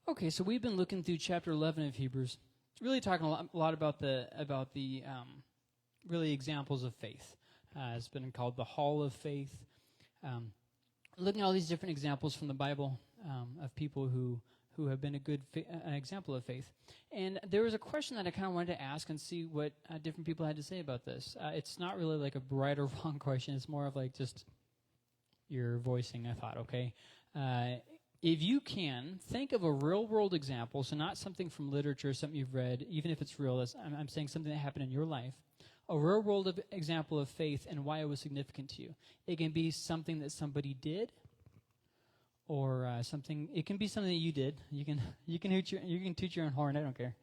Okay, so we've been looking through chapter 11 of Hebrews. It's really talking a lot about the really examples of faith. It's been called the Hall of Faith. Looking at all these different examples from the Bible of people who have been an example of faith. And there was a question that I kind of wanted to ask and see what different people had to say about this. It's not really like a right or wrong question. It's more of like just your voicing, I thought, okay? If you can, think of a real-world example, so not something from literature, something you've read, even if it's real. I'm saying something that happened in your life. A real-world example of faith and why it was significant to you. It can be something that somebody did, or something. It can be something that you did. You can toot your own horn. I don't care.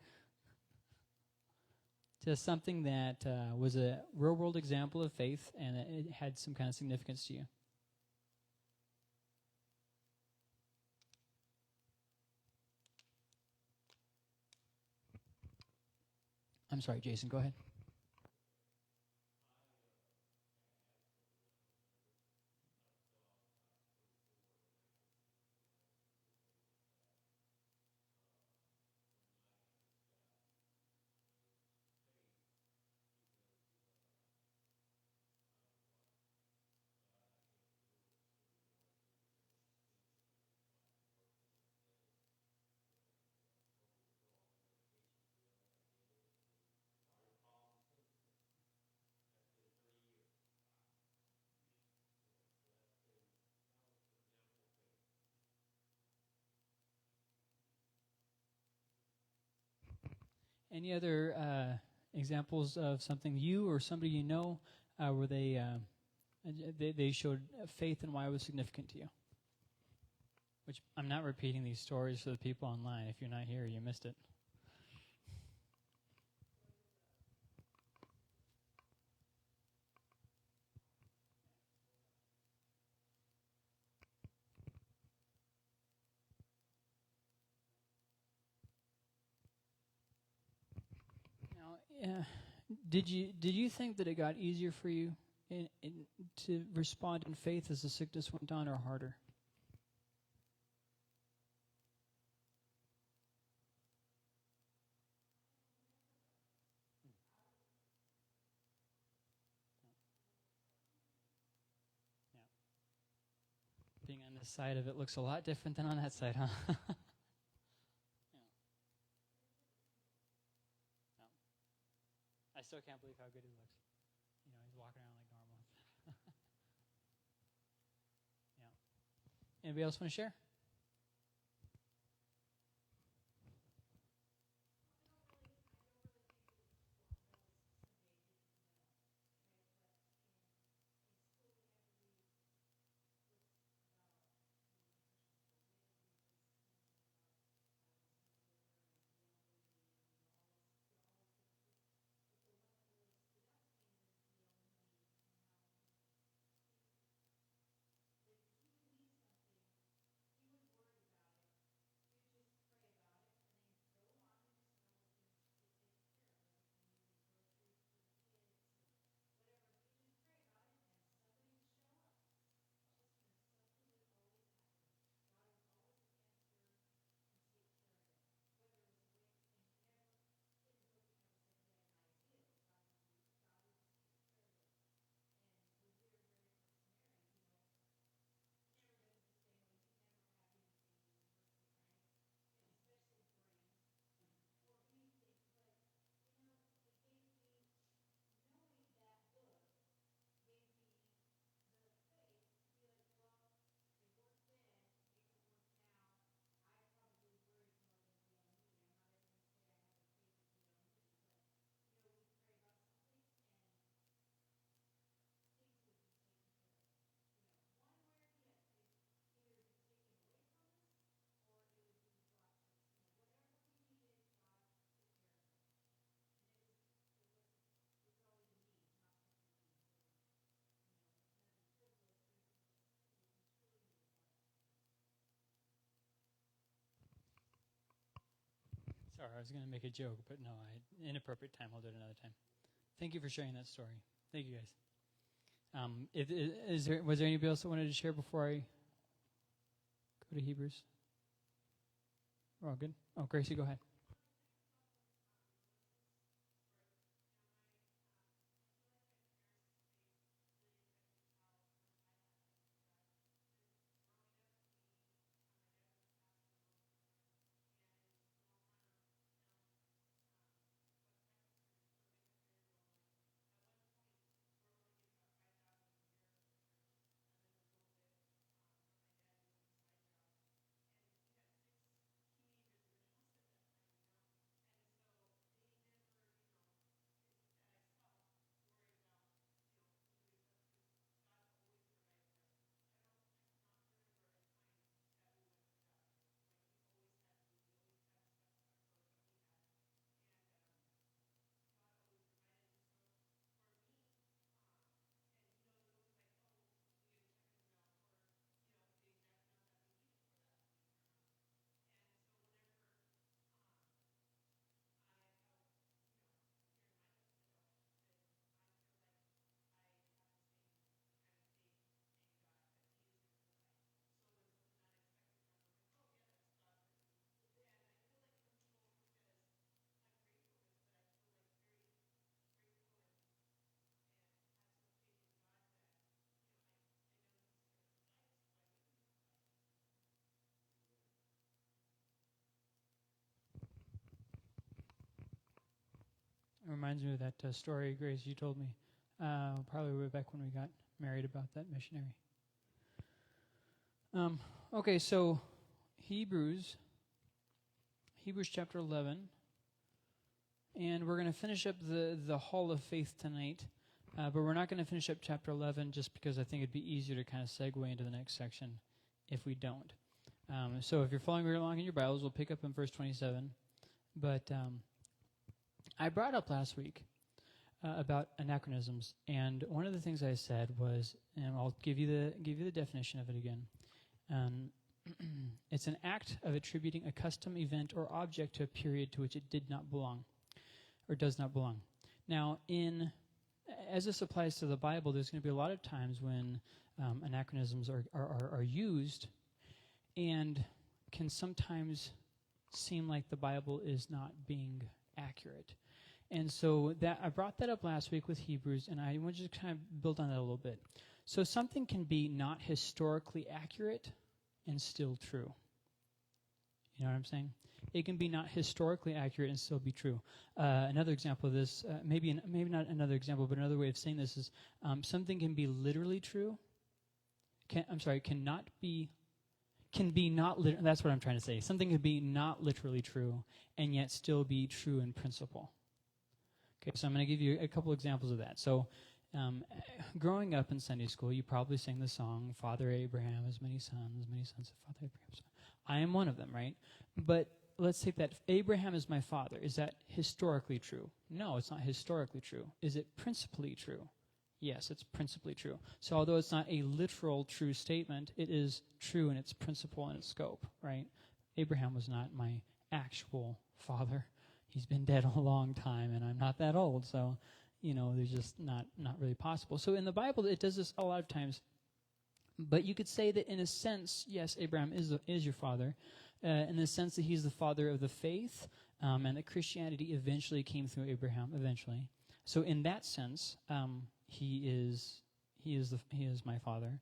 Just something that was a real-world example of faith, and it had some kind of significance to you. I'm sorry, Jason, go ahead. Any other examples of something you or somebody you know where they showed faith and why it was significant to you? Which I'm not repeating these stories for the people online. If you're not here, you missed it. Now, did you think that it got easier for you to respond in faith as the sickness went on, or harder? Yeah. Being on this side of it looks a lot different than on that side, huh? Yeah. No. I still can't believe how good he looks. You know, he's walking around like normal. Yeah. Anybody else want to share? Sorry, I was going to make a joke, but no, inappropriate time. I'll do it another time. Thank you for sharing that story. Thank you, guys. Was there anybody else that wanted to share before I go to Hebrews? We're all good? Oh, Gracie, go ahead. It reminds me of that story, Grace, you told me probably way back when we got married about that missionary. Okay, so Hebrews chapter 11, and we're going to finish up the Hall of Faith tonight, but we're not going to finish up chapter 11 just because I think it'd be easier to kind of segue into the next section if we don't. So if you're following along in your Bibles, we'll pick up in verse 27, but I brought up last week about anachronisms, and one of the things I said was, and I'll give you the definition of it again. It's an act of attributing a custom, event, or object to a period to which it did not belong, or does not belong. Now, as this applies to the Bible, there's going to be a lot of times when anachronisms are used, and can sometimes seem like the Bible is not being accurate. And so that I brought that up last week with Hebrews, and I want to just kind of build on that a little bit. So something can be not historically accurate and still true. You know what I'm saying? It can be not historically accurate and still be true. Another example of this, maybe not another example, but another way of saying this is something can be literally true. That's what I'm trying to say. Something can be not literally true and yet still be true in principle. Okay, so I'm going to give you a couple examples of that. So, growing up in Sunday school, you probably sang the song, Father Abraham has many sons of Father Abraham. I am one of them, right? But let's take that. Abraham is my father. Is that historically true? No, it's not historically true. Is it principally true? Yes, it's principally true. So although it's not a literal true statement, it is true in its principle and its scope, right? Abraham was not my actual father. He's been dead a long time, and I'm not that old, so, there's just not really possible. So in the Bible, it does this a lot of times. But you could say that in a sense, yes, Abraham is your father, in the sense that he's the father of the faith, and that Christianity eventually came through Abraham, eventually. So in that sense, he is my father.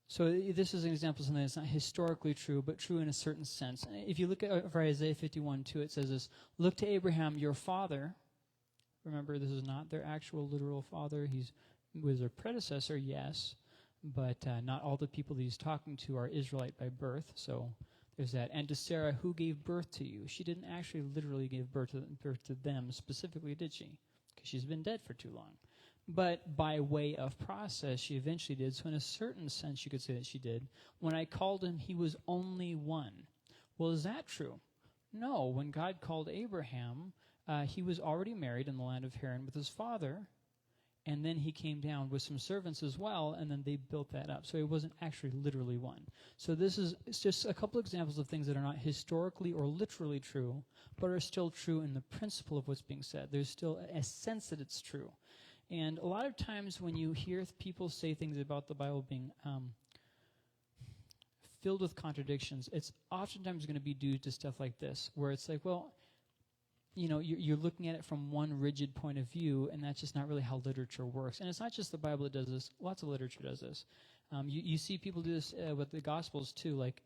So this is an example of something that's not historically true, but true in a certain sense. If you look at Isaiah 51:2, it says this: "Look to Abraham, your father." Remember, this is not their actual literal father. He was their predecessor, yes, but not all the people that he's talking to are Israelite by birth. So there's that. "And to Sarah, who gave birth to you." She didn't actually literally give birth to them specifically, did she? Because she's been dead for too long. But by way of process, she eventually did. So in a certain sense, you could say that she did. "When I called him, he was only one." Well, is that true? No. When God called Abraham, he was already married in the land of Haran with his father, and then he came down with some servants as well, and then they built that up. So it wasn't actually literally one. So it's just a couple examples of things that are not historically or literally true, but are still true in the principle of what's being said. There's still a sense that it's true. And a lot of times when you hear people say things about the Bible being filled with contradictions, it's oftentimes going to be due to stuff like this, where it's like, well, you're looking at it from one rigid point of view, and that's just not really how literature works. And it's not just the Bible that does this. Lots of literature does this. You see people do this with the Gospels, too. Like,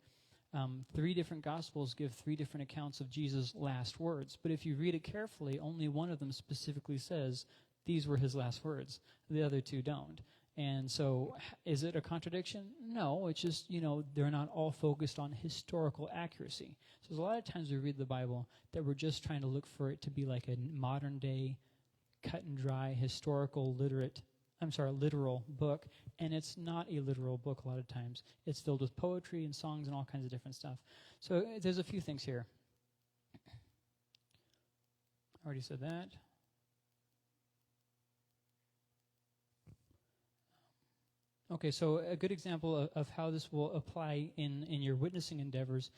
3 different Gospels give 3 different accounts of Jesus' last words. But if you read it carefully, only one of them specifically says these were his last words. The other 2 don't. And so, is it a contradiction? No, it's just, they're not all focused on historical accuracy. So there's a lot of times we read the Bible that we're just trying to look for it to be like a modern day, cut and dry, literal book, and it's not a literal book a lot of times. It's filled with poetry and songs and all kinds of different stuff. So there's a few things here. I already said that. Okay, so a good example of how this will apply in your witnessing endeavors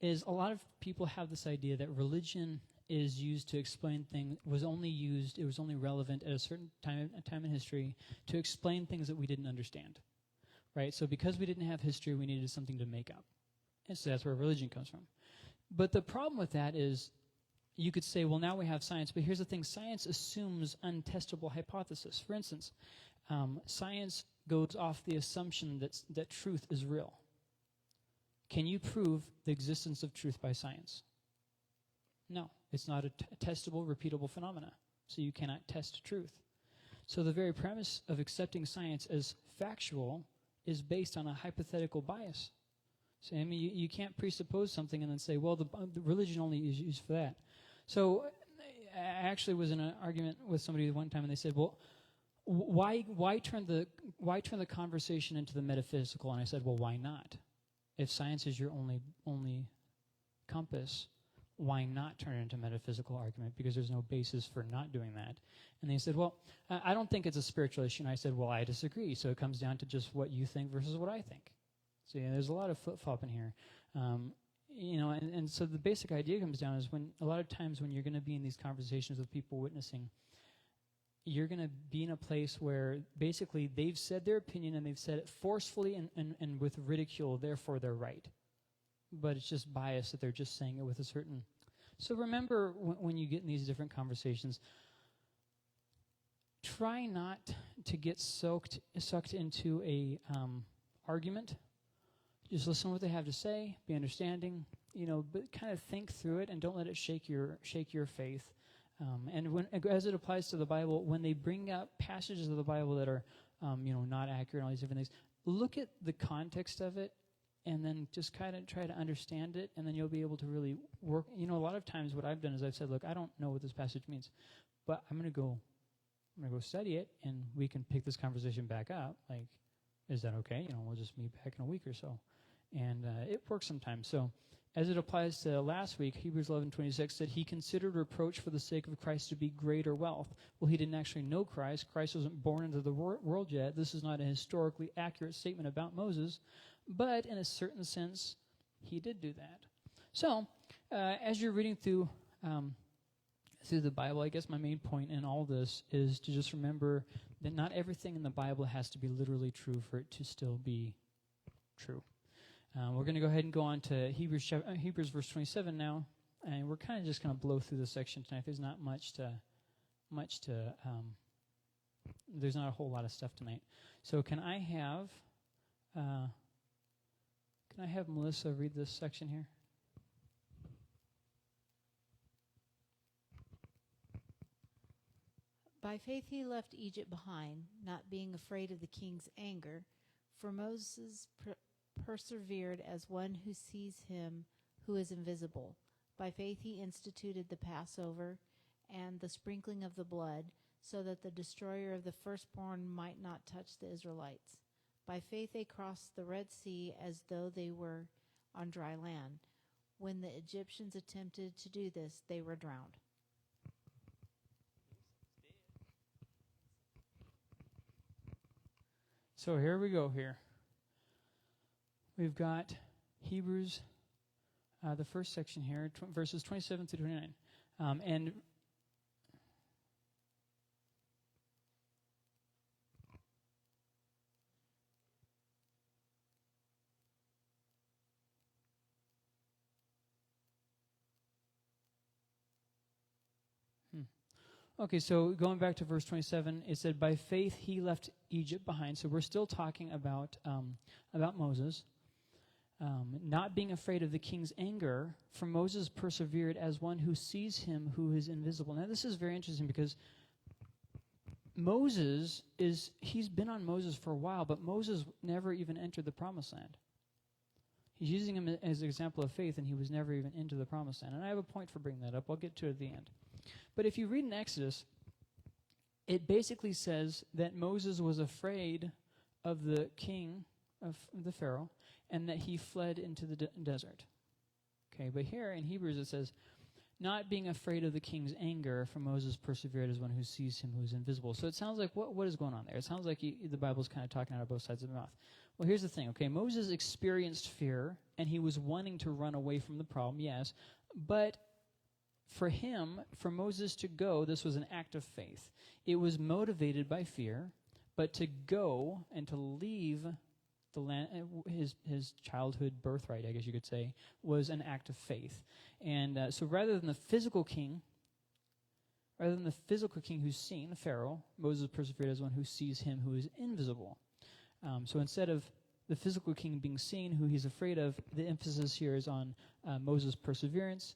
is a lot of people have this idea that religion is used to explain things, it was only relevant at a certain time in history to explain things that we didn't understand, right? So because we didn't have history, we needed something to make up. And so that's where religion comes from. But the problem with that is you could say, well, now we have science, but here's the thing. Science assumes untestable hypothesis. For instance, science goes off the assumption that truth is real. Can you prove the existence of truth by science? No, it's not a testable, repeatable phenomena, so you cannot test truth. So the very premise of accepting science as factual is based on a hypothetical bias. So, I mean, you can't presuppose something and then say, well, the religion only is used for that. So I actually was in an argument with somebody one time, and they said, well, why turn the conversation into the metaphysical? And I said, well, why not? If science is your only compass, why not turn it into a metaphysical argument? Because there's no basis for not doing that. And they said, well, I don't think it's a spiritual issue. And I said, well, I disagree. So it comes down to just what you think versus what I think. So there's a lot of flip-flop in here. And so the basic idea comes down is when a lot of times when you're going to be in these conversations with people witnessing, you're going to be in a place where basically they've said their opinion and they've said it forcefully and with ridicule, therefore they're right. But it's just bias that they're just saying it with a certain... So remember when you get in these different conversations, try not to get sucked into a argument. Just listen to what they have to say, be understanding, but kind of think through it and don't let it shake your faith. And as it applies to the Bible, when they bring up passages of the Bible that are, not accurate and all these different things, look at the context of it and then just kind of try to understand it, and then you'll be able to really work. A lot of times what I've done is I've said, look, I don't know what this passage means, but I'm going to go study it, and we can pick this conversation back up. Like, is that okay? We'll just meet back in a week or so. And it works sometimes. So as it applies to last week, Hebrews 11:26 said he considered reproach for the sake of Christ to be greater wealth. Well, he didn't actually know Christ. Christ wasn't born into the world yet. This is not a historically accurate statement about Moses, but in a certain sense, he did do that. So as you're reading through the Bible, I guess my main point in all this is to just remember that not everything in the Bible has to be literally true for it to still be true. We're going to go ahead and go on to Hebrews verse 27 now, and we're kind of just going to blow through this section tonight. There's not there's not a whole lot of stuff tonight. So can I have Melissa read this section here? By faith he left Egypt behind, not being afraid of the king's anger, for Moses persevered as one who sees him who is invisible. By faith he instituted the Passover and the sprinkling of the blood, so that the destroyer of the firstborn might not touch the Israelites. By faith they crossed the Red Sea as though they were on dry land. When the Egyptians attempted to do this, they were drowned. So here we go here. We've got Hebrews, the first section here, verses 27 through 29. And Okay, so going back to verse 27, it said, by faith he left Egypt behind. So we're still talking about Moses. Not being afraid of the king's anger, for Moses persevered as one who sees him who is invisible. Now this is very interesting because he's been on Moses for a while, but Moses never even entered the promised land. He's using him as an example of faith, and he was never even into the promised land. And I have a point for bringing that up. I'll get to it at the end. But if you read in Exodus, it basically says that Moses was afraid of the king, of the Pharaoh, and that he fled into the desert. Okay, but here in Hebrews it says, not being afraid of the king's anger, for Moses persevered as one who sees him who is invisible. So it sounds like, what is going on there? It sounds like the Bible's kind of talking out of both sides of the mouth. Well, here's the thing, okay? Moses experienced fear, and he was wanting to run away from the problem, yes. But for Moses to go, this was an act of faith. It was motivated by fear, but to go and to leave the land, his childhood birthright, I guess you could say, was an act of faith. And so rather than the physical king who's seen, Pharaoh, Moses persevered as one who sees him who is invisible. So instead of the physical king being seen, who he's afraid of, the emphasis here is on Moses' perseverance.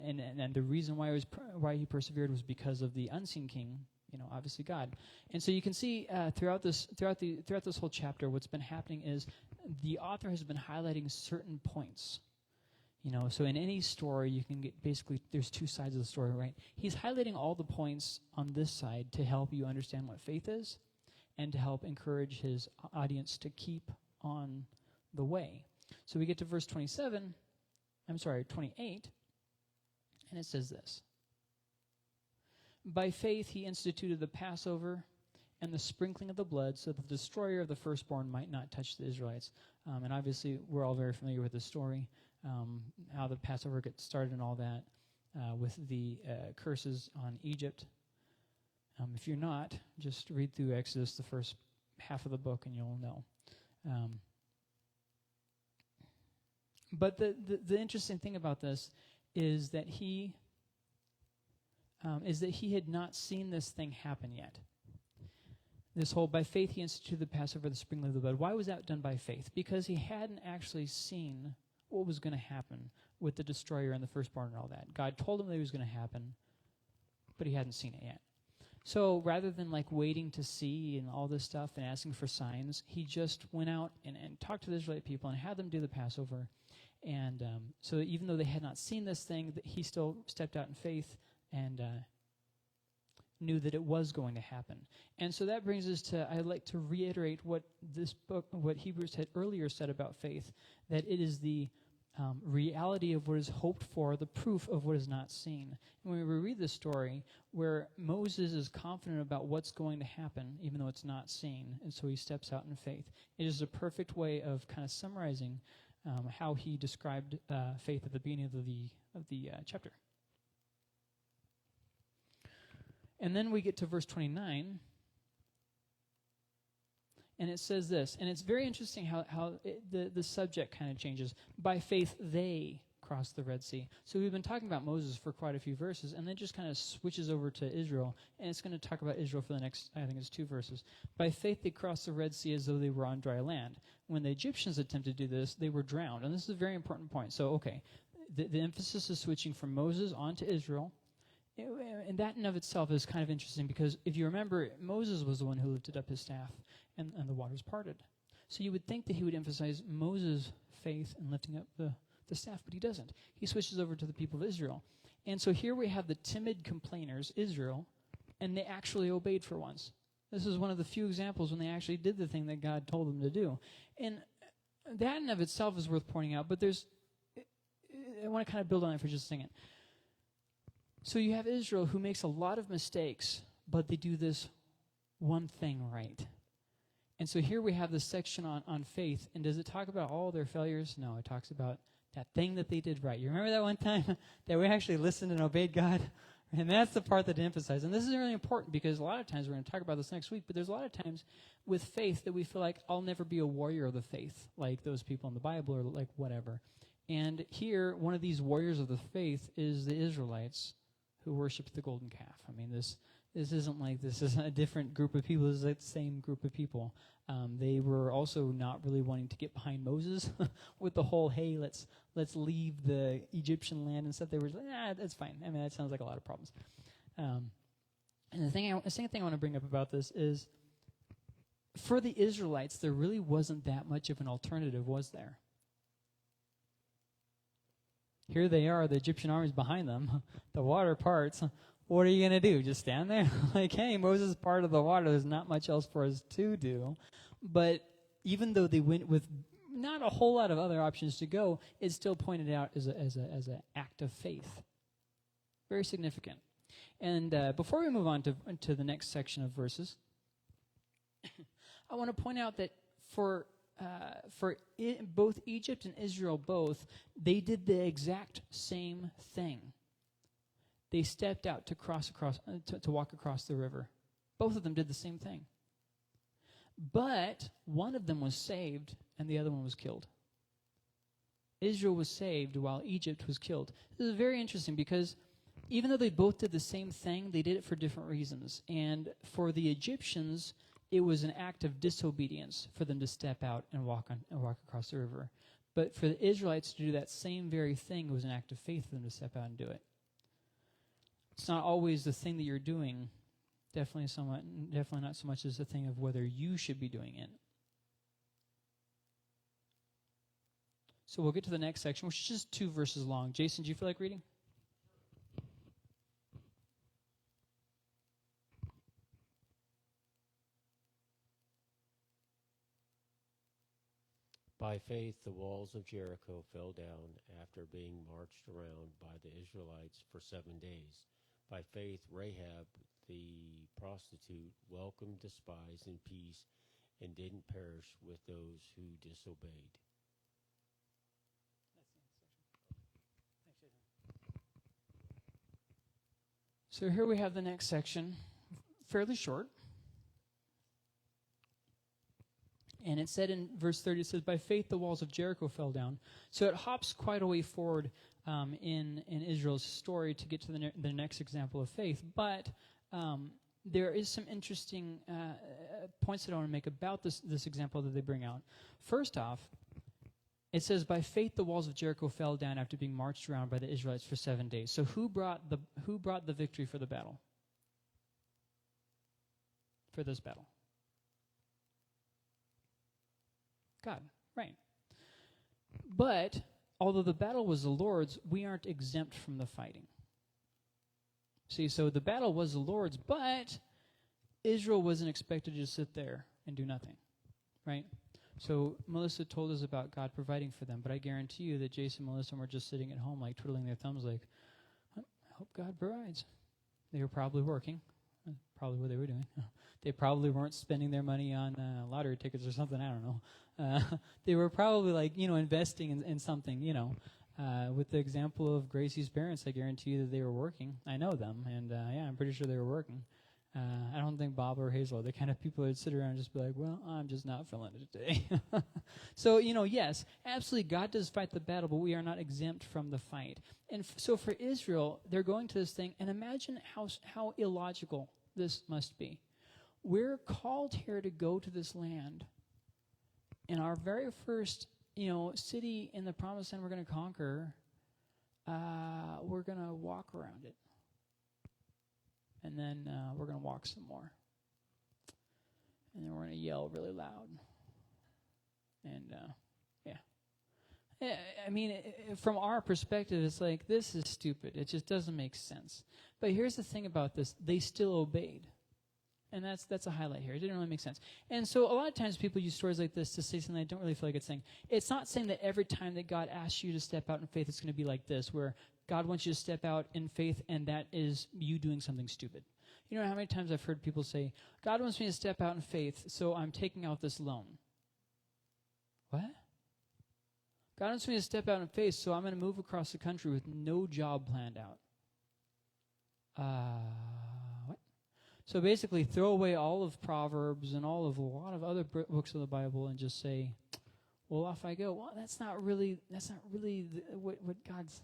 And the reason why he persevered was because of the unseen king, obviously God. And so you can see throughout this whole chapter, what's been happening is the author has been highlighting certain points. So in any story, you can get basically, there's two sides of the story, right? He's highlighting all the points on this side to help you understand what faith is and to help encourage his audience to keep on the way. So we get to verse 28, and it says this. By faith he instituted the Passover and the sprinkling of the blood so that the destroyer of the firstborn might not touch the Israelites. And obviously we're all very familiar with the story, how the Passover gets started and all that, with the curses on Egypt. If you're not, just read through Exodus, the first half of the book, and you'll know. But the interesting thing about this is that he had not seen this thing happen yet. This whole, by faith he instituted the Passover, the sprinkling of the blood. Why was that done by faith? Because he hadn't actually seen what was going to happen with the destroyer and the firstborn and all that. God told him that it was going to happen, but he hadn't seen it yet. So rather than waiting to see and all this stuff and asking for signs, he just went out and talked to the Israelite people and had them do the Passover. And so even though they had not seen this thing, he still stepped out in faith and knew that it was going to happen. And so that brings us to, I'd like to reiterate what this book, what Hebrews had earlier said about faith, that it is the reality of what is hoped for, the proof of what is not seen. And when we read this story where Moses is confident about what's going to happen, even though it's not seen, and so he steps out in faith, it is a perfect way of kind of summarizing how he described faith at the beginning of the chapter. And then we get to verse 29, and it says this, and it's very interesting how the subject kind of changes. By faith they crossed the Red Sea. So we've been talking about Moses for quite a few verses, and then just kind of switches over to Israel, and it's going to talk about Israel for the next, I think it's 2 verses. By faith they crossed the Red Sea as though they were on dry land. When the Egyptians attempted to do this, they were drowned. And this is a very important point. So, okay, the emphasis is switching from Moses onto Israel. And that in of itself is kind of interesting because if you remember, Moses was the one who lifted up his staff and the waters parted. So you would think that he would emphasize Moses' faith in lifting up the staff, but he doesn't. He switches over to the people of Israel. And so here we have the timid complainers, Israel, and they actually obeyed for once. This is one of the few examples when they actually did the thing that God told them to do. And that in of itself is worth pointing out, but I want to kind of build on it for just a second. So you have Israel who makes a lot of mistakes, but they do this one thing right. And so here we have this section on faith, and does it talk about all their failures? No, it talks about that thing that they did right. You remember that one time that we actually listened and obeyed God? And that's the part that I emphasize. And this is really important because a lot of times, we're going to talk about this next week, but there's a lot of times with faith that we feel like I'll never be a warrior of the faith like those people in the Bible or like whatever. And here, one of these warriors of the faith is the Israelites who worshiped the golden calf. I mean, this isn't like this is a different group of people. This is like the same group of people. They were also not really wanting to get behind Moses with the whole, hey, let's leave the Egyptian land and stuff. They were like, that's fine. I mean, that sounds like a lot of problems. And the second thing I want to bring up about this is, for the Israelites, there really wasn't that much of an alternative, was there? Here they are, the Egyptian army's behind them. The water parts. What are you going to do? Just stand there? Like, hey, Moses is part of the water. There's not much else for us to do. But even though they went with not a whole lot of other options to go, it's still pointed out as an act of faith. Very significant. And before we move on to the next section of verses, I want to point out that for both Egypt and Israel both, they did the exact same thing. They stepped out to walk across the river. Both of them did the same thing. But one of them was saved and the other one was killed. Israel was saved while Egypt was killed. This is very interesting because even though they both did the same thing, they did it for different reasons. And for the Egyptians, it was an act of disobedience for them to step out and walk across the river. But for the Israelites to do that same very thing, it was an act of faith for them to step out and do it. It's not always the thing that you're doing. Definitely not so much as the thing of whether you should be doing it. So we'll get to the next section, which is just 2 verses long. Jason, do you feel like reading? By faith, the walls of Jericho fell down after being marched around by the Israelites for 7 days. By faith, Rahab, the prostitute, welcomed the spies in peace and didn't perish with those who disobeyed. So here we have the next section, fairly short. And it said in verse 30, it says, by faith the walls of Jericho fell down. So it hops quite a way forward in Israel's story to get to the next example of faith. But there is some interesting points that I want to make about this example that they bring out. First off, it says, by faith the walls of Jericho fell down after being marched around by the Israelites for 7 days. So who brought the victory for the battle? For this battle? God, right. But although the battle was the Lord's, we aren't exempt from the fighting. See, so the battle was the Lord's, but Israel wasn't expected to just sit there and do nothing, right? So Melissa told us about God providing for them, but I guarantee you that Jason and Melissa were just sitting at home, like twiddling their thumbs, like, I hope God provides. They were probably working. That's probably what they were doing. They probably weren't spending their money on lottery tickets or something. I don't know. They were probably investing in something. With the example of Gracie's parents, I guarantee you that they were working. I know them, and I'm pretty sure they were working. I don't think Bob or Hazel are the kind of people that sit around and just be like, well, I'm just not feeling it today. So, yes, absolutely, God does fight the battle, but we are not exempt from the fight. And so for Israel, they're going to this thing, and imagine how illogical this must be. We're called here to go to this land, and our very first, city in the promised land we're going to conquer, we're going to walk around it. And then we're going to walk some more. And then we're going to yell really loud. And, I mean, from our perspective, it's like, this is stupid. It just doesn't make sense. But here's the thing about this. They still obeyed. And that's a highlight here. It didn't really make sense. And so a lot of times people use stories like this to say something I don't really feel like it's saying. It's not saying that every time that God asks you to step out in faith, it's going to be like this, where God wants you to step out in faith, and that is you doing something stupid. You know how many times I've heard people say, God wants me to step out in faith, so I'm taking out this loan. What? God wants me to step out in faith, so I'm going to move across the country with no job planned out. What? So basically, throw away all of Proverbs and a lot of other books of the Bible and just say, well, off I go. Well, that's not really what God's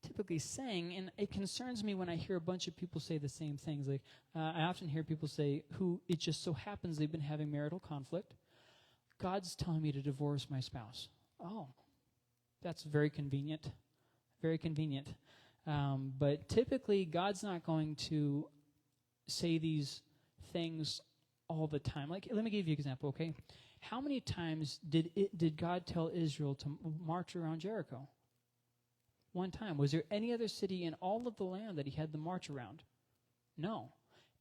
typically saying, and it concerns me when I hear a bunch of people say the same things. Like, I often hear people say, who it just so happens they've been having marital conflict. God's telling me to divorce my spouse. Oh, that's very convenient. Very convenient. But typically, God's not going to say these things all the time. Like, let me give you an example, okay? How many times did God tell Israel to march around Jericho? One time. Was there any other city in all of the land that he had them march around? No.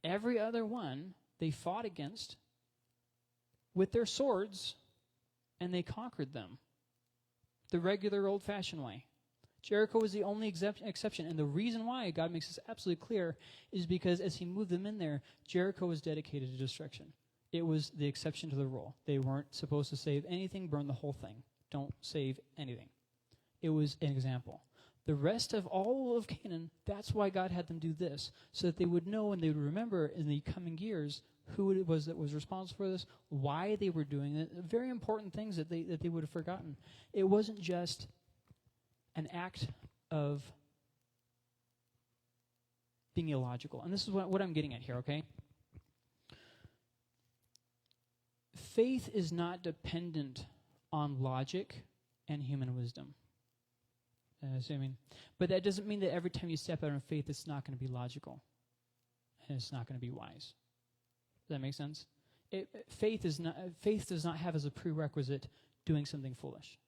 Every other one they fought against with their swords, and they conquered them the regular old-fashioned way. Jericho was the only exception, and the reason why God makes this absolutely clear is because as he moved them in there, Jericho was dedicated to destruction. It was the exception to the rule. They weren't supposed to save anything, burn the whole thing. Don't save anything. It was an example. The rest of all of Canaan, that's why God had them do this, so that they would know and they would remember in the coming years who it was that was responsible for this, why they were doing it, very important things that they would have forgotten. It wasn't just an act of being illogical. And this is what I'm getting at here, okay? Faith is not dependent on logic and human wisdom. But that doesn't mean that every time you step out in faith, it's not going to be logical. And it's not going to be wise. Does that make sense? Faith does not have as a prerequisite doing something foolish.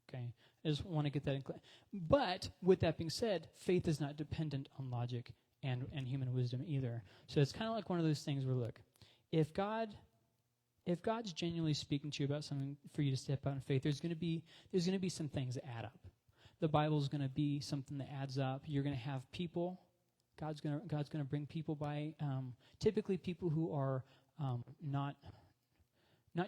Okay? I just want to get that in clear. But with that being said, faith is not dependent on logic and human wisdom either. So it's kind of like one of those things where, look, if God's genuinely speaking to you about something for you to step out in faith, there's going to be some things that add up. The Bible is going to be something that adds up. You're going to have people. God's going to bring people by. Typically, people who are not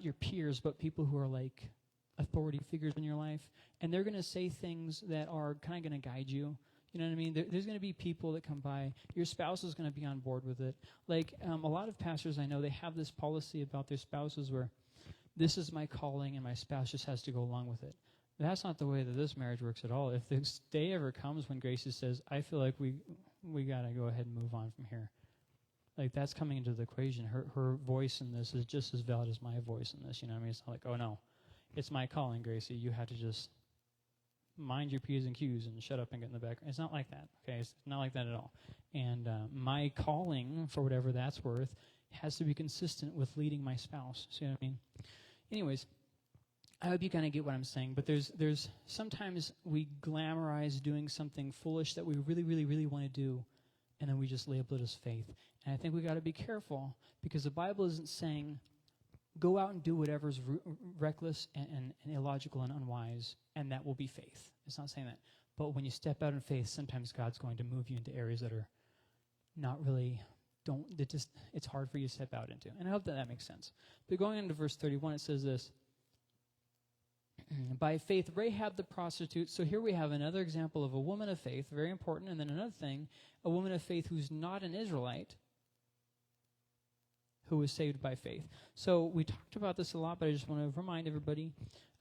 your peers, but people who are like authority figures in your life, and they're going to say things that are kind of going to guide you. You know what I mean? There's going to be people that come by. Your spouse is going to be on board with it. Like a lot of pastors I know, they have this policy about their spouses where this is my calling, and my spouse just has to go along with it. That's not the way that this marriage works at all. If this day ever comes when Gracie says, I feel like we got to go ahead and move on from here, like that's coming into the equation. Her voice in this is just as valid as my voice in this. You know what I mean? It's not like, oh no, it's my calling, Gracie. You have to just mind your P's and Q's and shut up and get in the back. It's not like that, okay? It's not like that at all. And my calling, for whatever that's worth, has to be consistent with leading my spouse. See what I mean? Anyways, I hope you kind of get what I'm saying, but there's sometimes we glamorize doing something foolish that we really, really, really want to do, and then we just label it as faith. And I think we got to be careful, because the Bible isn't saying go out and do whatever's reckless and illogical and unwise, and that will be faith. It's not saying that. But when you step out in faith, sometimes God's going to move you into areas that are not really, it's hard for you to step out into. And I hope that makes sense. But going into verse 31, it says this. By faith, Rahab the prostitute. So here we have another example of a woman of faith, very important. And then another thing, a woman of faith who's not an Israelite, who was saved by faith. So we talked about this a lot, but I just want to remind everybody,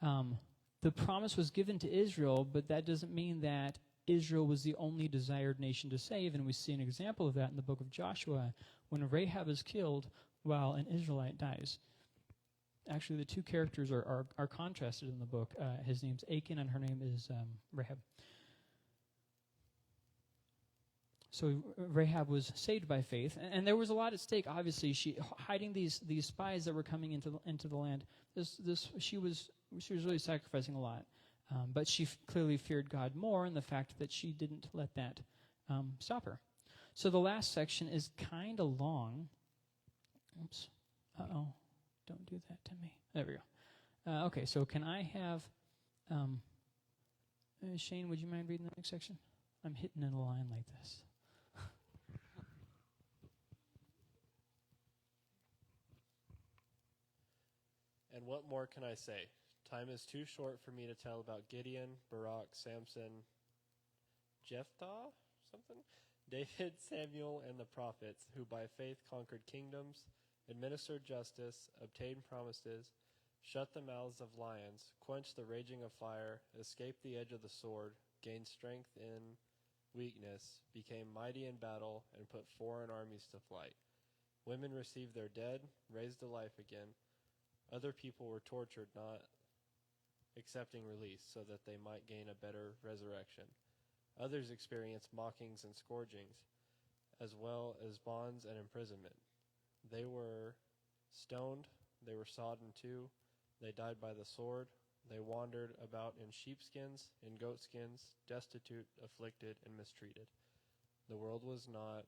the promise was given to Israel, but that doesn't mean that Israel was the only desired nation to save. And we see an example of that in the book of Joshua, when Rahab is killed while an Israelite dies. Actually, the two characters are contrasted in the book. His name's Achan, and her name is Rahab. So Rahab was saved by faith, and there was a lot at stake. Obviously, she hiding these spies that were coming into the land. She was really sacrificing a lot, but she clearly feared God more in the fact that she didn't let that stop her. So the last section is kind of long. Oops. Uh-oh. Don't do that to me. There we go. Okay, so can I have Shane, would you mind reading the next section? I'm hitting in a line like this. And what more can I say? Time is too short for me to tell about Gideon, Barak, Samson, Jephthah, something? David, Samuel, and the prophets, who by faith conquered kingdoms, administered justice, obtained promises, shut the mouths of lions, quenched the raging of fire, escaped the edge of the sword, gained strength in weakness, became mighty in battle, and put foreign armies to flight. Women received their dead, raised to life again. Other people were tortured, not accepting release, so that they might gain a better resurrection. Others experienced mockings and scourgings, as well as bonds and imprisonment. They were stoned, they were sawed in two, they died by the sword, they wandered about in sheepskins, in goatskins, destitute, afflicted, and mistreated. The world was not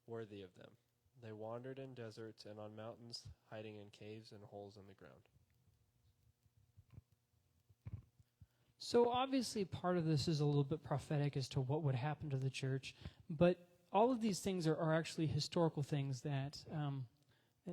worthy of them. They wandered in deserts and on mountains, hiding in caves and holes in the ground. So obviously part of this is a little bit prophetic as to what would happen to the church, but all of these things are actually historical things that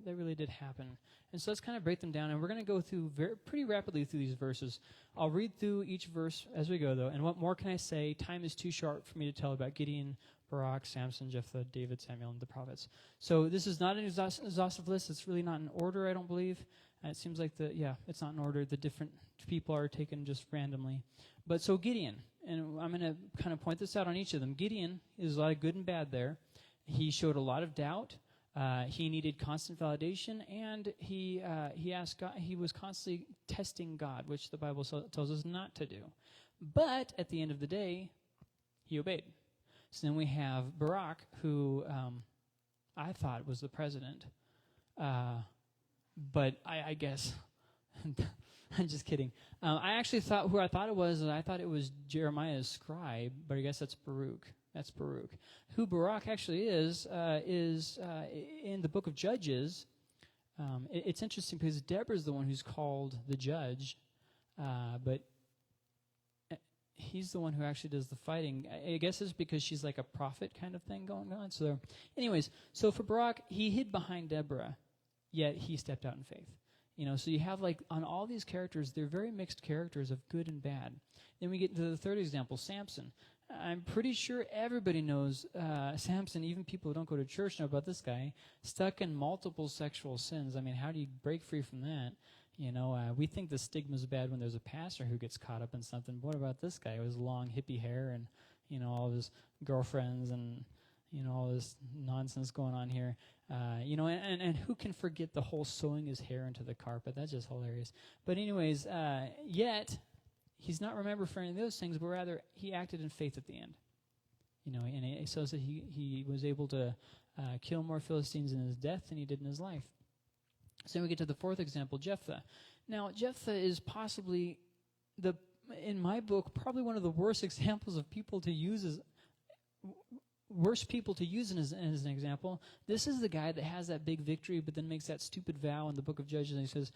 really did happen. And so let's kind of break them down, and we're going to go through pretty rapidly through these verses. I'll read through each verse as we go, though, and what more can I say? Time is too short for me to tell about Gideon, Barak, Samson, Jephthah, David, Samuel, and the prophets. So this is not an exhaustive list. It's really not in order, I don't believe. It seems like it's not in order. The different people are taken just randomly. But so Gideon, and I'm going to kind of point this out on each of them. Gideon is a lot of good and bad there. He showed a lot of doubt. He needed constant validation, and he asked God. He was constantly testing God, which the Bible tells us not to do. But at the end of the day, he obeyed. So then we have Barak, who I thought was the president, but I guess I'm just kidding. I actually thought who I thought it was, and I thought it was Jeremiah's scribe, but I guess that's Baruch. That's Baruch. Who Barak actually is in the book of Judges. It's interesting because Deborah's the one who's called the judge, but he's the one who actually does the fighting. I guess it's because she's like a prophet kind of thing going on. So anyways, so for Barak, he hid behind Deborah, yet he stepped out in faith. So you have on all these characters, they're very mixed characters of good and bad. Then we get to the third example, Samson. I'm pretty sure everybody knows Samson, even people who don't go to church know about this guy, stuck in multiple sexual sins. I mean, how do you break free from that? We think the stigma's bad when there's a pastor who gets caught up in something. What about this guy with his long hippie hair and, all of his girlfriends and, all this nonsense going on here? And who can forget the whole sewing his hair into the carpet? That's just hilarious. But anyways, yet he's not remembered for any of those things, but rather he acted in faith at the end. And it says that he was able to kill more Philistines in his death than he did in his life. So then we get to the fourth example, Jephthah. Now, Jephthah is possibly, in my book, probably one of the worst examples of people to use as an example. This is the guy that has that big victory, but then makes that stupid vow in the book of Judges, and he says,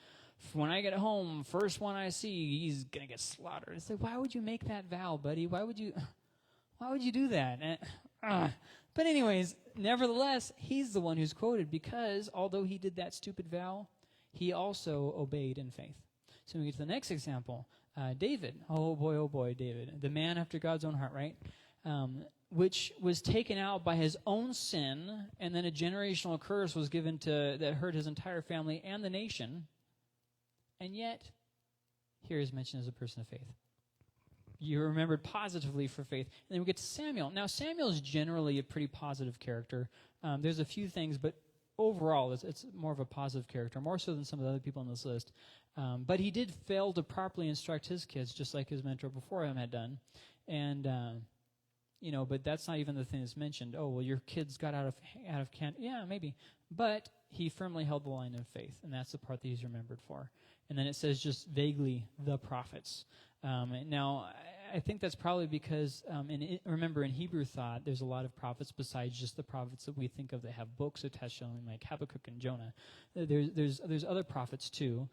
when I get home, first one I see, he's going to get slaughtered. It's like, why would you make that vow, buddy? Why would you do that? But anyways, nevertheless, he's the one who's quoted because although he did that stupid vow, he also obeyed in faith. So we get to the next example, David. Oh boy, David. The man after God's own heart, right? Which was taken out by his own sin, and then a generational curse was given that hurt his entire family and the nation. And yet, here he's mentioned as a person of faith. You're remembered positively for faith. And then we get to Samuel. Now, Samuel is generally a pretty positive character. There's a few things, but overall, it's more of a positive character, more so than some of the other people on this list. But he did fail to properly instruct his kids, just like his mentor before him had done. And but that's not even the thing that's mentioned. Oh, well, your kids got out of camp. Yeah, maybe. But he firmly held the line of faith, and that's the part that he's remembered for. And then it says just vaguely, the prophets. Now, I think that's probably because, remember, in Hebrew thought, there's a lot of prophets besides just the prophets that we think of that have books attached to them, like Habakkuk and Jonah. There's other prophets, too.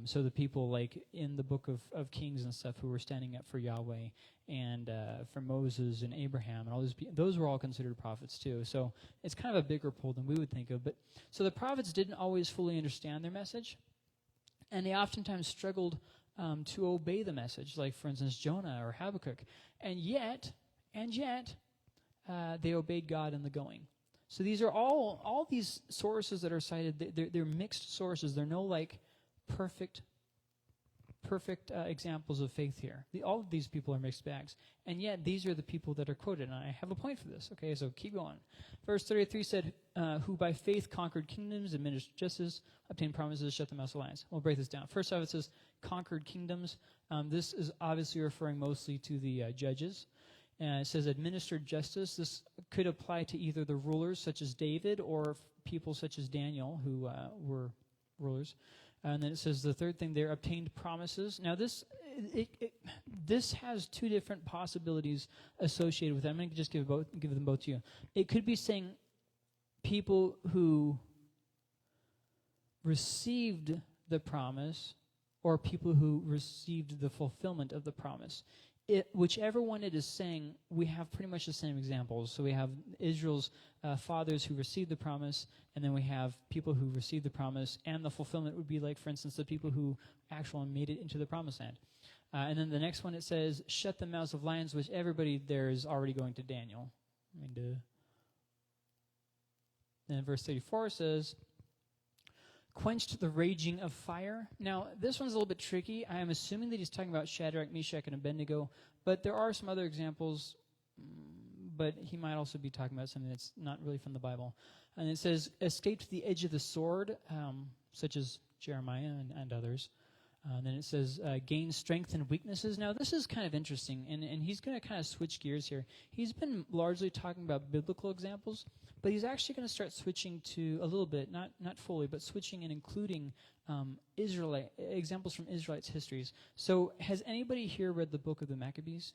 So the people, like, in the book of Kings and stuff who were standing up for Yahweh and for Moses and Abraham and all those people, those were all considered prophets, too. So it's kind of a bigger pool than we would think of. But so the prophets didn't always fully understand their message, and they oftentimes struggled to obey the message, like, for instance, Jonah or Habakkuk. And yet, they obeyed God in the going. So these are all these sources that are cited, they're mixed sources. They're no, like, perfect perfect examples of faith here. All of these people are mixed bags. And yet, these are the people that are quoted. And I have a point for this. Okay, so keep going. Verse 33 said, who by faith conquered kingdoms, administered justice, obtained promises, shut the mouth of lions. We'll break this down. First off, it says conquered kingdoms. This is obviously referring mostly to the judges. It says administered justice. This could apply to either the rulers, such as David, or people such as Daniel, who were rulers. And then it says the third thing there, obtained promises. Now this has two different possibilities associated with it. I'm going to just give them both to you. It could be saying people who received the promise, or people who received the fulfillment of the promise. Whichever one it is saying, we have pretty much the same examples. So we have Israel's fathers who received the promise, and then we have people who received the promise, and the fulfillment would be like, for instance, the people who actually made it into the promised land. And then the next one, it says, shut the mouths of lions, which everybody there is already going to Daniel. I mean, duh. Then verse 34 says, quenched the raging of fire. Now, this one's a little bit tricky. I am assuming that he's talking about Shadrach, Meshach, and Abednego, but there are some other examples, but he might also be talking about something that's not really from the Bible. And it says, escaped the edge of the sword, such as Jeremiah and others. And then it says, gain strength and weaknesses. Now, this is kind of interesting, and he's going to kind of switch gears here. He's been largely talking about biblical examples, but he's actually going to start switching to a little bit, not fully, but switching and including examples from Israelites' histories. So has anybody here read the book of the Maccabees?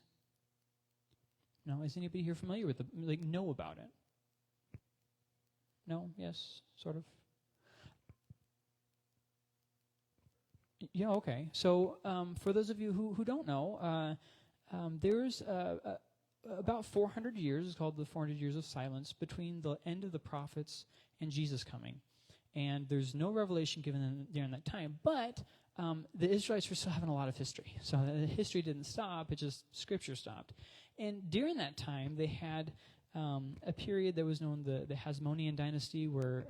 No? Is anybody here familiar with know about it? No? Yes? Sort of? Yeah, okay. So for those of you who don't know, there's about 400 years, it's called the 400 years of silence, between the end of the prophets and Jesus coming. And there's no revelation given during that time, but the Israelites were still having a lot of history. So the history didn't stop, it just Scripture stopped. And during that time, they had a period that was known the Hasmonean dynasty, where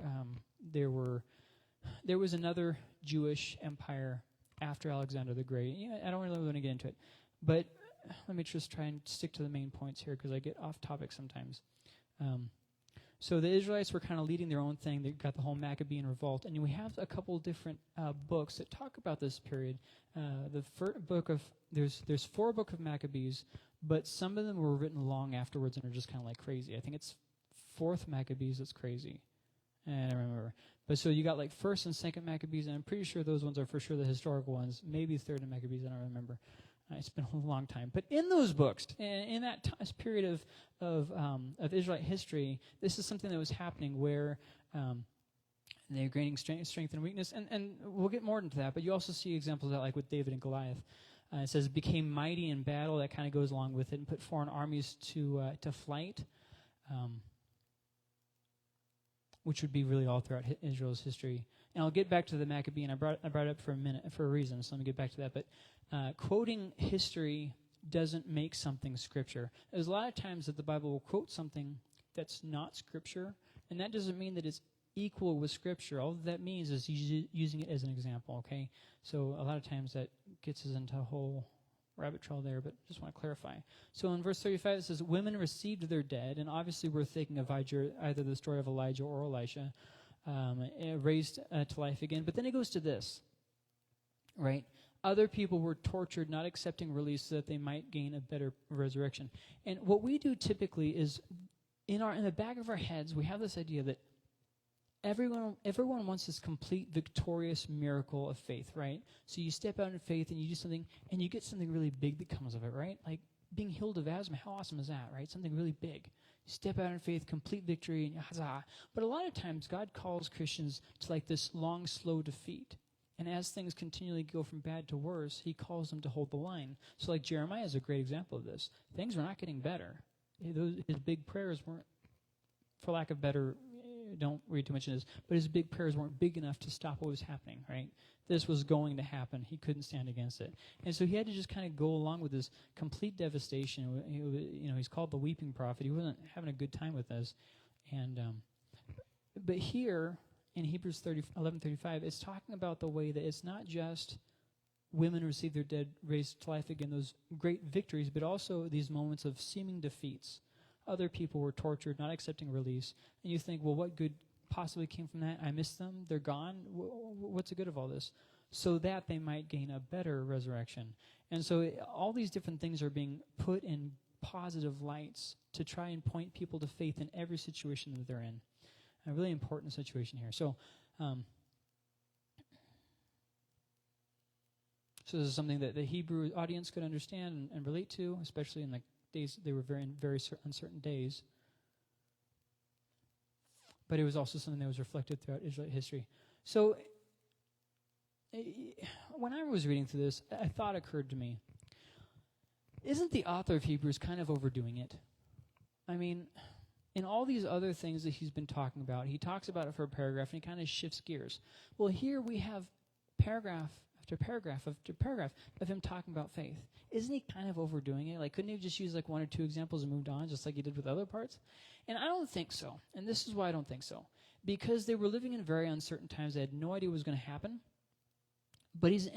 there was another Jewish empire after Alexander the Great. I don't really want to get into it, but let me just try and stick to the main points here, because I get off topic sometimes. So the Israelites were kind of leading their own thing. They got the whole Maccabean revolt, and we have a couple different books that talk about this period. The first book of there's 4 books of Maccabees, but some of them were written long afterwards and are just kind of like crazy. I think it's 4th Maccabees that's crazy. I don't remember. But so you got like 1st and 2nd Maccabees, and I'm pretty sure those ones are for sure the historical ones. Maybe 3rd and Maccabees, I don't remember. It's been a long time. But in those books, in that period of Israelite history, this is something that was happening where they're gaining strength and weakness. And we'll get more into that, but you also see examples of that, like with David and Goliath. It says, became mighty in battle. That kind of goes along with it, and put foreign armies to flight. Which would be really all throughout Israel's history. And I'll get back to the Maccabean. I brought it up for a reason, so let me get back to that. But quoting history doesn't make something Scripture. There's a lot of times that the Bible will quote something that's not Scripture, and that doesn't mean that it's equal with Scripture. All that means is using it as an example, okay? So a lot of times that gets us into a whole rabbit trail there, but just want to clarify. So in verse 35 it says, women received their dead, and obviously we're thinking of either the story of Elijah or Elisha, raised to life again. But then it goes to this, right? Other people were tortured, not accepting release so that they might gain a better resurrection. And what we do typically is, in the back of our heads, we have this idea that everyone wants this complete, victorious miracle of faith, right? So you step out in faith and you do something, and you get something really big that comes of it, right? Like being healed of asthma. How awesome is that, right? Something really big. You step out in faith, complete victory, and huzzah. But a lot of times, God calls Christians to like this long, slow defeat. And as things continually go from bad to worse, he calls them to hold the line. So like Jeremiah is a great example of this. Things were not getting better. His big prayers weren't, for lack of better, don't read too much into this, but his big prayers weren't big enough to stop what was happening, right? This was going to happen. He couldn't stand against it. And so he had to just kind of go along with this complete devastation. He's called the weeping prophet. He wasn't having a good time with this. And but here in Hebrews 11:35, it's talking about the way that it's not just women receive their dead raised to life again, those great victories, but also these moments of seeming defeats. Other people were tortured, not accepting release. And you think, well, what good possibly came from that? I missed them. They're gone. What's the good of all this? So that they might gain a better resurrection. And so all these different things are being put in positive lights to try and point people to faith in every situation that they're in. A really important situation here. So this is something that the Hebrew audience could understand and relate to, especially in the days they were in very uncertain days. But it was also something that was reflected throughout Israelite history. So when I was reading through this, a thought occurred to me. Isn't the author of Hebrews kind of overdoing it? I mean, in all these other things that he's been talking about, he talks about it for a paragraph and he kind of shifts gears. Well, here we have paragraph after paragraph after paragraph of him talking about faith. Isn't he kind of overdoing it? Like, couldn't he have just used like one or two examples and moved on, just like he did with other parts? And I don't think so. And this is why I don't think so. Because they were living in very uncertain times. They had no idea what was going to happen. But he's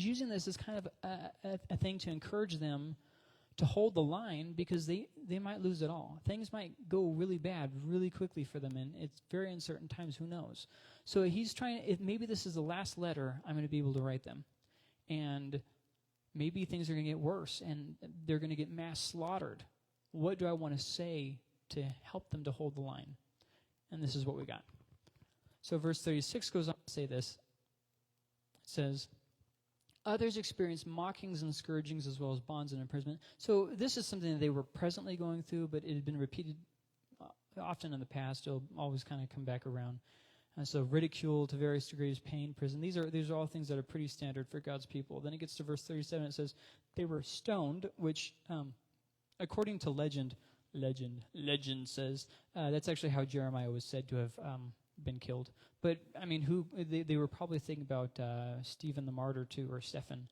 using this as kind of a thing to encourage them to hold the line, because they might lose it all. Things might go really bad really quickly for them, and it's very uncertain times. Who knows? So he's trying, maybe this is the last letter I'm going to be able to write them. And maybe things are going to get worse, and they're going to get mass slaughtered. What do I want to say to help them to hold the line? And this is what we got. So verse 36 goes on to say this. It says, others experienced mockings and scourgings as well as bonds and imprisonment. So this is something that they were presently going through, but it had been repeated often in the past. It'll always kind of come back around. And so ridicule to various degrees, pain, prison. These are all things that are pretty standard for God's people. Then it gets to verse 37. It says, they were stoned, which according to legend says, that's actually how Jeremiah was said to have been killed. But, I mean, they were probably thinking about Stephen the martyr too, or Stephen.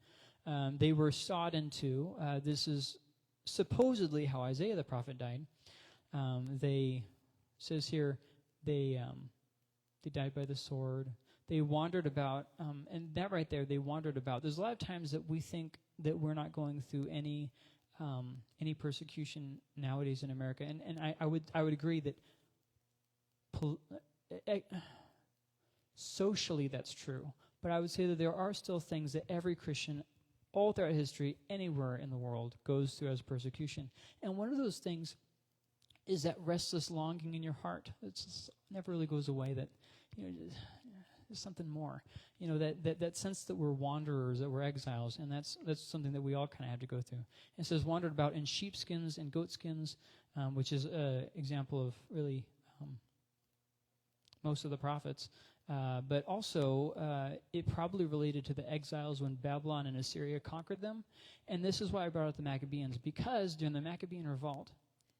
They were sawed in two. This is supposedly how Isaiah the prophet died. Says here, they died by the sword. They wandered about, and that right there, they wandered about. There's a lot of times that we think that we're not going through any persecution nowadays in America, and I would agree that socially that's true. But I would say that there are still things that every Christian, all throughout history, anywhere in the world, goes through as persecution. And one of those things is that restless longing in your heart. It never really goes away, that, there's something more. That sense that we're wanderers, that we're exiles, and that's something that we all kind of have to go through. It says wandered about in sheepskins and goatskins, which is an example of really most of the prophets. But also, it probably related to the exiles when Babylon and Assyria conquered them. And this is why I brought up the Maccabees, because during the Maccabean revolt,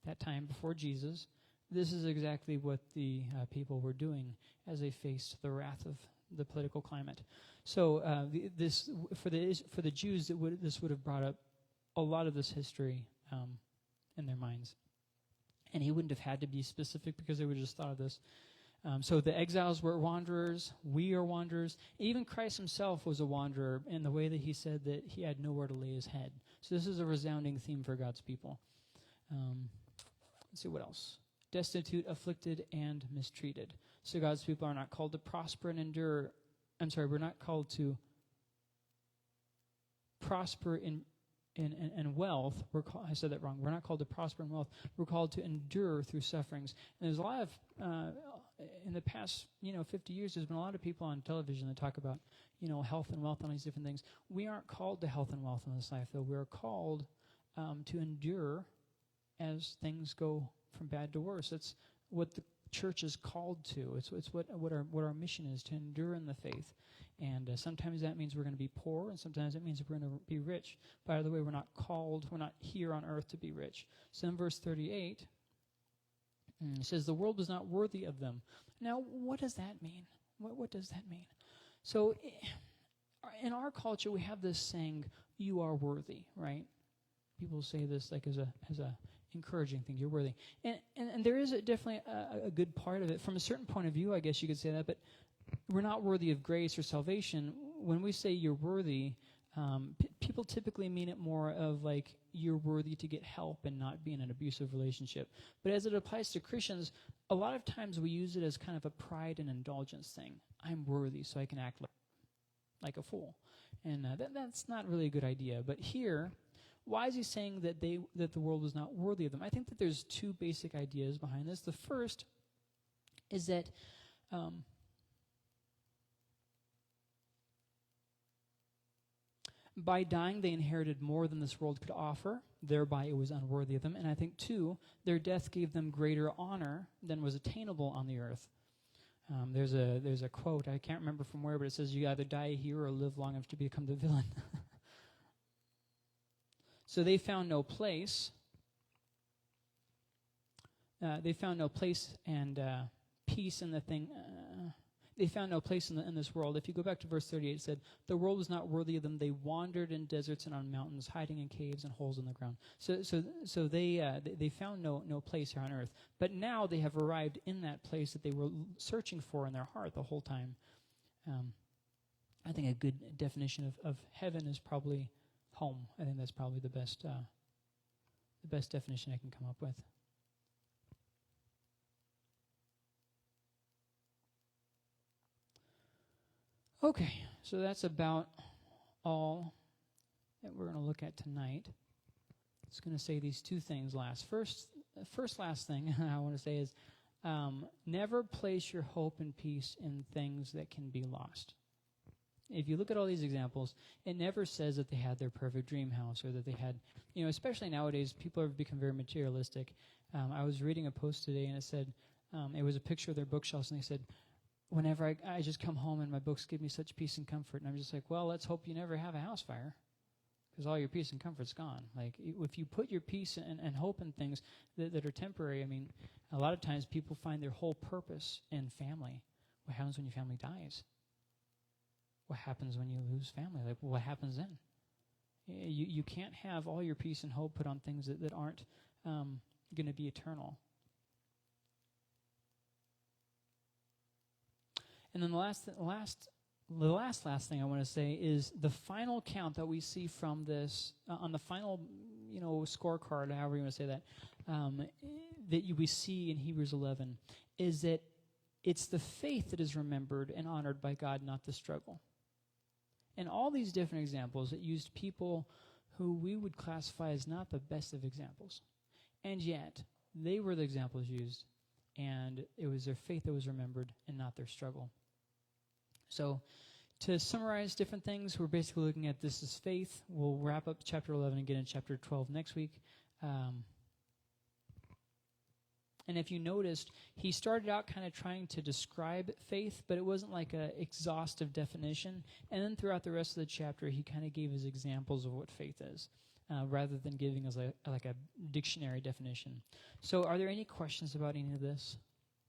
that time before Jesus, this is exactly what the people were doing as they faced the wrath of the political climate. So this for the Jews, this would have brought up a lot of this history in their minds. And he wouldn't have had to be specific, because they would have just thought of this. So the exiles were wanderers. We are wanderers. Even Christ himself was a wanderer in the way that he said that he had nowhere to lay his head. So this is a resounding theme for God's people. Let's see what else. Destitute, afflicted, and mistreated. So God's people are not called to prosper and endure. We're not called to prosper in wealth. I said that wrong. We're not called to prosper in wealth. We're called to endure through sufferings. And there's a lot of, in the past, 50 years, there's been a lot of people on television that talk about, health and wealth and all these different things. We aren't called to health and wealth in this life, though. We're called to endure as things go from bad to worse. That's what the church is called to. It's what our mission is, to endure in the faith. And sometimes that means we're going to be poor, and sometimes it means we're going to be rich. By the way, we're not here on earth to be rich. So in verse 38, it says, the world was not worthy of them. Now, what does that mean? What does that mean? So in our culture, we have this saying, you are worthy, right? People say this like as a encouraging thing. You're worthy. And there is definitely a good part of it. From a certain point of view, I guess you could say that, but we're not worthy of grace or salvation. When we say you're worthy, People typically mean it more of like you're worthy to get help and not be in an abusive relationship. But as it applies to Christians, a lot of times we use it as kind of a pride and indulgence thing. I'm worthy, so I can act like a fool. And that's not really a good idea. But here, why is he saying that the world was not worthy of them? I think that there's two basic ideas behind this. The first is that by dying, they inherited more than this world could offer. Thereby, it was unworthy of them. And I think, two, their death gave them greater honor than was attainable on the earth. There's a quote, I can't remember from where, but it says, you either die a hero or live long enough to become the villain. So they found no place. They found no place and peace in the thing. They found no place in this world. If you go back to verse 38, it said, the world was not worthy of them. They wandered in deserts and on mountains, hiding in caves and holes in the ground. So they found no place here on earth. But now they have arrived in that place that they were searching for in their heart the whole time. I think a good definition of heaven is probably home. I think that's probably the best definition I can come up with. Okay, so that's about all that we're going to look at tonight. It's going to say these two things last. Last thing I want to say is never place your hope and peace in things that can be lost. If you look at all these examples, it never says that they had their perfect dream house or that they had, especially nowadays, people have become very materialistic. I was reading a post today and it said, it was a picture of their bookshelves and they said, whenever I just come home and my books give me such peace and comfort. And I'm just like, well, let's hope you never have a house fire because all your peace and comfort's gone. Like, if you put your peace and hope in things that are temporary, I mean, a lot of times people find their whole purpose in family. What happens when your family dies? What happens when you lose family? Like, what happens then? You can't have all your peace and hope put on things that aren't going to be eternal. And then the last thing I want to say is the final count that we see from this on the final, scorecard, however you want to say that, that we see in Hebrews 11, is that it's the faith that is remembered and honored by God, not the struggle. And all these different examples, it used people who we would classify as not the best of examples, and yet they were the examples used, and it was their faith that was remembered and not their struggle. So to summarize different things, we're basically looking at this is faith. We'll wrap up chapter 11 and get into chapter 12 next week. And if you noticed, he started out kind of trying to describe faith, but it wasn't like an exhaustive definition. And then throughout the rest of the chapter, he kind of gave us examples of what faith is, rather than giving us like a dictionary definition. So are there any questions about any of this?